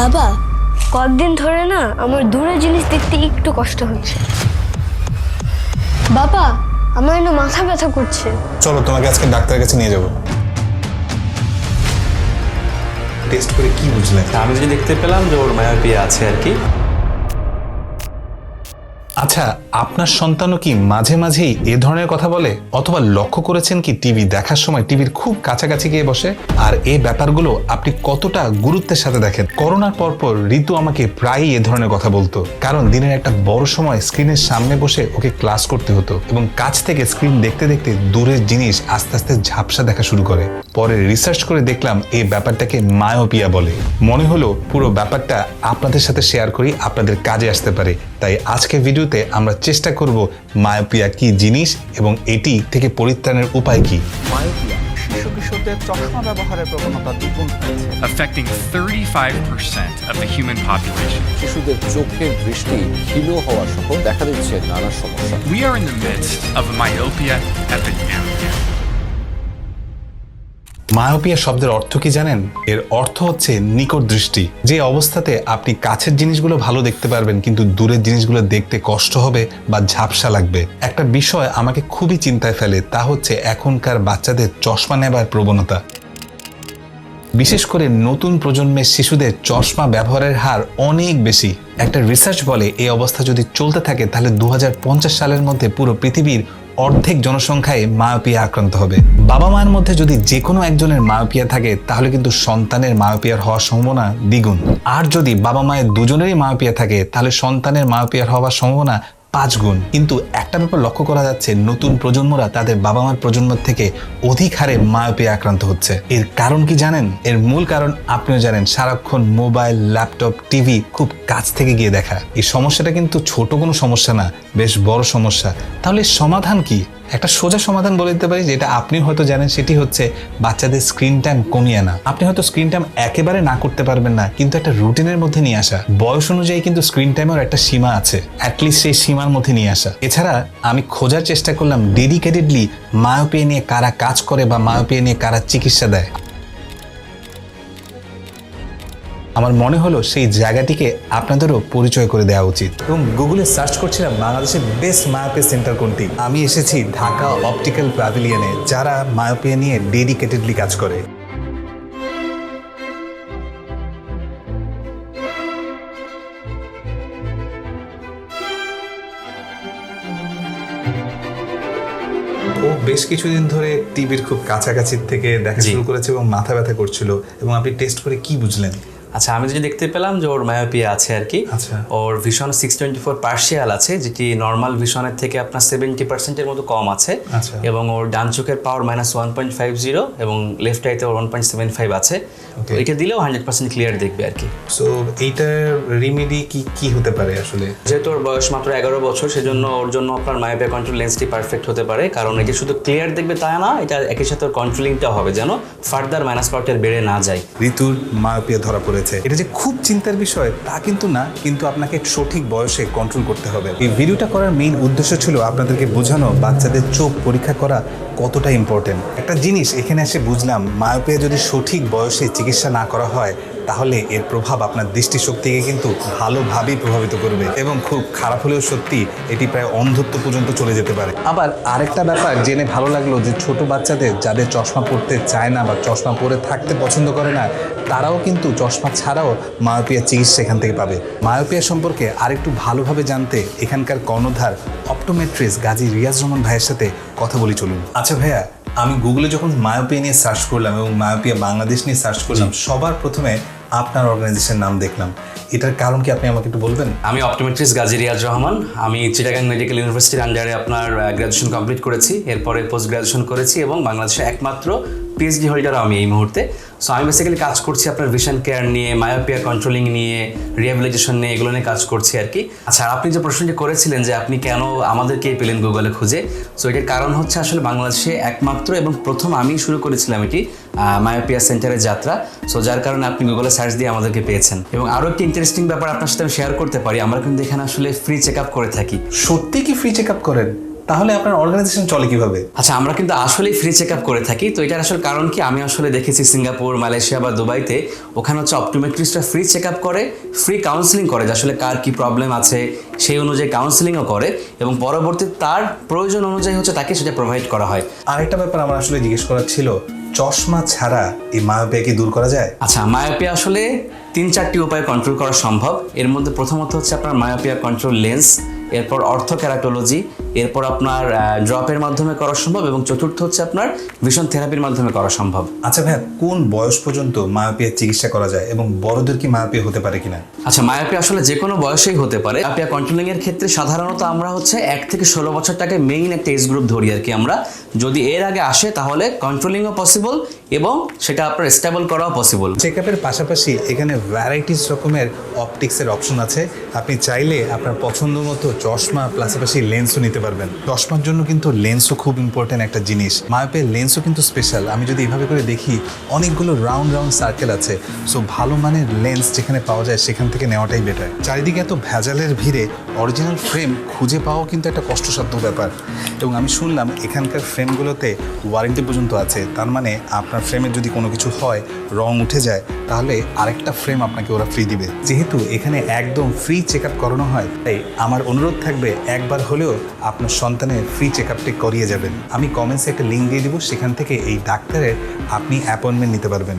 বাবা, কয়েকদিন ধরে না আমার দূরের জিনিস দেখতে একটু কষ্ট হচ্ছে। বাবা, আমার না মাথা ব্যথা করছে। চলো তোমাকে আজকে ডাক্তারের কাছে নিয়ে যাবো। টেস্ট করে কি বুঝলেন? আমি যদি দেখতে পেলাম যে ওর মায়োপিয়া আছে আর কি। আচ্ছা, আপনার সন্তানও কি মাঝে মাঝেই এ ধরনের কথা বলে? অথবা লক্ষ্য করেছেন কি টিভি দেখার সময় টিভির খুব কাছাকাছি গিয়ে বসে? আর এই ব্যাপারগুলো আপনি কতটা গুরুত্বের সাথে দেখেন? করোনার পরপর ঋতু আমাকে প্রায়ই এ ধরনের কথা বলতো, কারণ দিনের একটা বড় সময় স্ক্রিনের সামনে বসে ওকে ক্লাস করতে হতো এবং কাছ থেকে স্ক্রিন দেখতে দেখতে দূরের জিনিস আস্তে আস্তে ঝাপসা দেখা শুরু করে। পরে রিসার্চ করে দেখলাম এই ব্যাপারটাকে মায়োপিয়া বলে। মনে হলো পুরো ব্যাপারটা আপনাদের সাথে শেয়ার করি, আপনাদের কাজে আসতে পারে। তাই আজকে ভিডিওতে আমরা চেষ্টা করব মায়োপিয়া কি জিনিস এবং এটি থেকে পরিত্রাণের উপায় কি। মায়োপিয়া শিশু কিশোরদের চশমা ব্যবহারের প্রবণতা দ্বিগুণ হয়েছে, affecting 35% of the human population. শিশুদের চোখের দৃষ্টি ক্ষীণ হওয়া সহ দেখা দিচ্ছে নানা সমস্যা। We are in the midst of a myopia epidemic. Myopia শব্দের অর্থ কি জানেন? এর অর্থ হচ্ছে নিকট দৃষ্টি। যে অবস্থাতে আপনি কাছের জিনিসগুলো ভালো দেখতে পারবেন কিন্তু দূরের জিনিসগুলো দেখতে কষ্ট হবে বা ঝাপসা লাগবে। একটা বিষয় আমাকে খুবই চিন্তায় ফেলে, তা হচ্ছে এখনকার বাচ্চাদের চশমা নেবার প্রবণতা। বিশেষ করে নতুন প্রজন্মের শিশুদের চশমা ব্যবহারের হার অনেক বেশি। একটা রিসার্চ বলে এই অবস্থা যদি চলতে থাকে তাহলে 2050 সালের মধ্যে পুরো পৃথিবীর অর্ধেক জনসংখ্যায় মায়োপিয়া আক্রান্ত হবে। বাবা মায়ের মধ্যে যদি যে কোনো একজনের মায়োপিয়া থাকে তাহলে কিন্তু সন্তানের মায়োপিয়ার হওয়ার সম্ভাবনা দ্বিগুণ। আর যদি বাবা মায়ের দুজনেরই মায়োপিয়া থাকে তাহলে সন্তানের মায়োপিয়ার হওয়ার সম্ভাবনা 5 গুণ। কিন্তু একটা ব্যাপার লক্ষ্য করা যাচ্ছে, নতুন প্রজন্মরা তাদের বাবা মার প্রজন্ম থেকে অধিক হারে মায়োপিয়া আক্রান্ত হচ্ছে। এর কারণ কি জানেন? এর মূল কারণ আপনিও জানেন, সারাক্ষণ মোবাইল, ল্যাপটপ, টিভি খুব কাছ থেকে গিয়ে দেখা। এই সমস্যাটা কিন্তু ছোট কোনো সমস্যা না, বেশ বড় সমস্যা। তাহলে সমাধান কি? একটা সোজা সমাধান বলে দিতে পারি, যেটা আপনি হয়তো জানেন, সেটি হচ্ছে বাচ্চাদের স্ক্রিন টাইম কমিয়ে আনা। আপনি হয়তো স্ক্রিন টাইম একেবারে না করতে পারবেন না, কিন্তু একটা রুটিনের মধ্যে নিয়ে আসা। বয়স অনুযায়ী কিন্তু স্ক্রিন টাইমের একটা সীমা আছে, অ্যাটলিস্ট সেই সীমার মধ্যে নিয়ে আসা। এছাড়া আমি খোঁজার চেষ্টা করলাম ডেডিকেটেডলি মায়োপিয়া নিয়ে কারা কাজ করে বা মায়োপিয়া নিয়ে কারা চিকিৎসা দেয়। আমার মনে হলো সেই জায়গাটিকে আপনাদেরও পরিচয় করে দেওয়া উচিত এবং গুগলে সার্চ করছিলাম বাংলাদেশের বেস্ট মায়োপিয়া সেন্টার কোনটি। আমি এসেছি ঢাকা অপটিক্যাল প্যাভিলিয়নে, যারা মায়োপিয়া নিয়ে ডেডিকেটেডলি কাজ করে। ও বেশ কিছুদিন ধরে টিভির খুব কাছাকাছি থেকে দেখা শুরু করেছে এবং মাথা ব্যথা করছিল, এবং আপনি টেস্ট করে কি বুঝলেন? আচ্ছা, আমি যদি দেখতে পেলাম যে ওর মায়োপিয়া আছে আর কি। আচ্ছা। ওর ভিশন 624 পার্শিয়াল আছে, যেটি নর্মাল ভিশনের থেকে আপনার 70%-এর মতো কম আছে। আচ্ছা। এবং ওর ডান চোখের পাওয়ার -1.50 এবং লেফট আইতে ওর 1.75 আছে। তো এটা দিলেও 100% ক্লিয়ার দেখবে আর কি। সো এইটার রেমেডি কি হতে পারে আসলে? যেহেতু ওর বয়স মাত্র 11 বছর, সেজন্য ওর জন্য আপনার মায়োপিয়া কন্ট্রোল লেন্সটি পারফেক্ট হতে পারে। কারণ এটা শুধু ক্লিয়ার দেখবে তা না, এটা একই সাথে ওর কন্ট্রোলিংটা হবে যেন ফার্দার মাইনাস পাওয়ারটা বেড়ে না যায়। ঋতুর মায়োপিয়া ধরা পড়েছে। এটা যে খুব চিন্তার বিষয় তা কিন্তু না, কিন্তু আপনাকে সঠিক বয়সে কন্ট্রোল করতে হবে। এই ভিডিওটা করার মেইন উদ্দেশ্য ছিল আপনাদেরকে বোঝানো বাচ্চাদের চোখ পরীক্ষা করা কতটা ইম্পর্টেন্ট। একটা জিনিস এখানে এসে বুঝলাম, মায়োপিয়া যদি সঠিক বয়সে চিকিৎসা না করা হয় তাহলে এর প্রভাব আপনার দৃষ্টিশক্তিকে কিন্তু ভালোভাবেই প্রভাবিত করবে, এবং খুব খারাপ হলেও সত্যি এটি প্রায় অন্ধত্ব পর্যন্ত চলে যেতে পারে। আবার আরেকটা ব্যাপার জেনে ভালো লাগলো যে ছোট বাচ্চাদের যাদের চশমা পরতে চায় না বা চশমা পরে থাকতে পছন্দ করে না, তারাও কিন্তু চশমা ছাড়াও মায়োপিয়া চিকিৎসা এখান থেকে পাবে। মায়োপিয়া সম্পর্কে আরেকটু ভালোভাবে জানতে এখানকার কর্ণধার অপটোমেট্রিস্ট গাজী রিয়াজ রহমান ভাইয়ের সাথে কথা বলি, চলুন। আচ্ছা ভাইয়া, আমি গুগলে যখন মায়োপিয়া নিয়ে সার্চ করলাম এবং মায়োপিয়া বাংলাদেশ নিয়ে সার্চ করলাম, সবার প্রথমে আপনার অর্গানাইজেশনের নাম দেখলাম। এটার কারণ কি আপনি আমাকে একটু বলবেন? আমি অপটোমেট্রিস্ট গাজী রিয়াজ রহমান। আমি চিটাগাং মেডিকেল ইউনিভার্সিটির আন্ডারে আপনার গ্র্যাজুয়েশন কমপ্লিট করেছি, এরপরে পোস্ট গ্র্যাজুয়েশন করেছি এবং বাংলাদেশের একমাত্র পিএইচডি হোল্ডার আমি এই মুহূর্তে। সো আমি বেসিক্যালি কাজ করছি আপনার ভিশন কেয়ার নিয়ে, মায়োপিয়া কন্ট্রোলিং নিয়ে, রিহ্যাবিলিটেশন নিয়ে, এগুলো নিয়ে কাজ করছি আর কি। আচ্ছা, আপনি যে প্রশ্নটি করেছিলেন যে আপনি কেন আমাদেরকে পেলেন গুগলে খুঁজে, সো এটার কারণ হচ্ছে আসলে বাংলাদেশে একমাত্র এবং প্রথম আমি শুরু করেছিলাম এটি মায়োপিয়া সেন্টারের যাত্রা। সো যার কারণে আপনি গুগলে সার্চ দিয়ে আমাদেরকে পেয়েছেন। এবং আরও একটি ইন্টারেস্টিং ব্যাপার আপনার সাথে আমি শেয়ার করতে পারি, আমরা কিন্তু এখানে আসলে ফ্রি চেক আপ করে থাকি। সত্যি কি ফ্রি চেক আপ করেন? তাহলে আপনার অর্গানাইজেশন চলে কিভাবে? আচ্ছা, আমরা কিন্তু আসলেই ফ্রি চেক আপ করে থাকি। তো এটার আসলে কারণ কি, আমি আসলে দেখেছি সিঙ্গাপুর, মালয়েশিয়া বা দুবাইতে ওখানে হচ্ছে অপটোমেট্রিস্টরা ফ্রি চেক আপ করে, ফ্রি কাউন্সিলিং করে যে আসলে কার কি প্রবলেম আছে সেই অনুযায়ী কাউন্সিলিংও করে এবং পরবর্তীতে তার প্রয়োজন অনুযায়ী হচ্ছে তাকে সেটা প্রোভাইড করা হয়। আরেকটা ব্যাপার আমার আসলে জিজ্ঞেস করার ছিল, চশমা ছাড়া এই মায়োপিয়া কি দূর করা যায়? আচ্ছা, মায়োপিয়া আসলে 3-4টি উপায়ে কন্ট্রোল করা সম্ভব। এর মধ্যে প্রথমত হচ্ছে আপনার মায়োপিয়া কন্ট্রোল লেন্স, এরপর অর্থোকেরাটোলজি, এরপর আপনার ড্রপের মাধ্যমে করা সম্ভব এবং চতুর্থ হচ্ছে আপনার ভিশন থেরাপির মাধ্যমে করা সম্ভব। আচ্ছা ভাই, কোন বয়স পর্যন্ত মায়োপিয়ার চিকিৎসা করা যায় এবং বড়দের কি মায়োপিয়া হতে পারে কিনা? আচ্ছা, মায়োপিয়া আসলে যে কোনো বয়সেই হতে পারে। মায়োপিয়া কন্ট্রোলিং এর ক্ষেত্রে সাধারণত আমরা হচ্ছে 1 থেকে 16 বছরটাকে মেইন একটা এজ গ্রুপ ধরি আর কি আমরা। যদি এর আগে আসে তাহলে কন্ট্রোলিংও পসিবল এবং সেটা আপনার স্টেবল করাও পসিবল। চেকআপের পাশাপাশি এখানে ভ্যারাইটিস রকমের অপটিক্সের অপশন আছে। আপনি চাইলে আপনার পছন্দ মতো চশমা পাশাপাশি লেন্সও নিতে পারবেন। চশমার জন্য কিন্তু লেন্সও খুব ইম্পর্টেন্ট একটা জিনিস। মায়োপিয়ার লেন্সও কিন্তু স্পেশাল। আমি যদি এভাবে করে দেখি, অনেকগুলো রাউন্ড রাউন্ড সার্কেল আছে। সো ভালো মানের লেন্স যেখানে পাওয়া যায় সেখান থেকে নেওয়াটাই বেটার। চারিদিকে এত ভেজালের ভিড়ে অরিজিনাল ফ্রেম খুঁজে পাওয়াও কিন্তু একটা কষ্টসাধ্য ব্যাপার। এবং আমি শুনলাম এখানকার ফ্রেমগুলোতে ওয়ারেন্টি পর্যন্ত আছে। তার মানে আপনার ফ্রেমের যদি কোনো কিছু হয়, রং উঠে যায়, তাহলে আরেকটা ফ্রেম আপনাকে ওরা ফ্রি দিবে। যেহেতু এখানে একদম ফ্রি চেক আপ করানো হয়, তাই আমার অনুরোধ থাকবে একবার হলেও আপনার সন্তানের ফ্রি চেক আপটি করিয়ে যাবেন। আমি কমেন্টসে একটা লিঙ্ক দিয়ে দিব, সেখান থেকে এই ডাক্তারের আপনি অ্যাপয়েন্টমেন্ট নিতে পারবেন।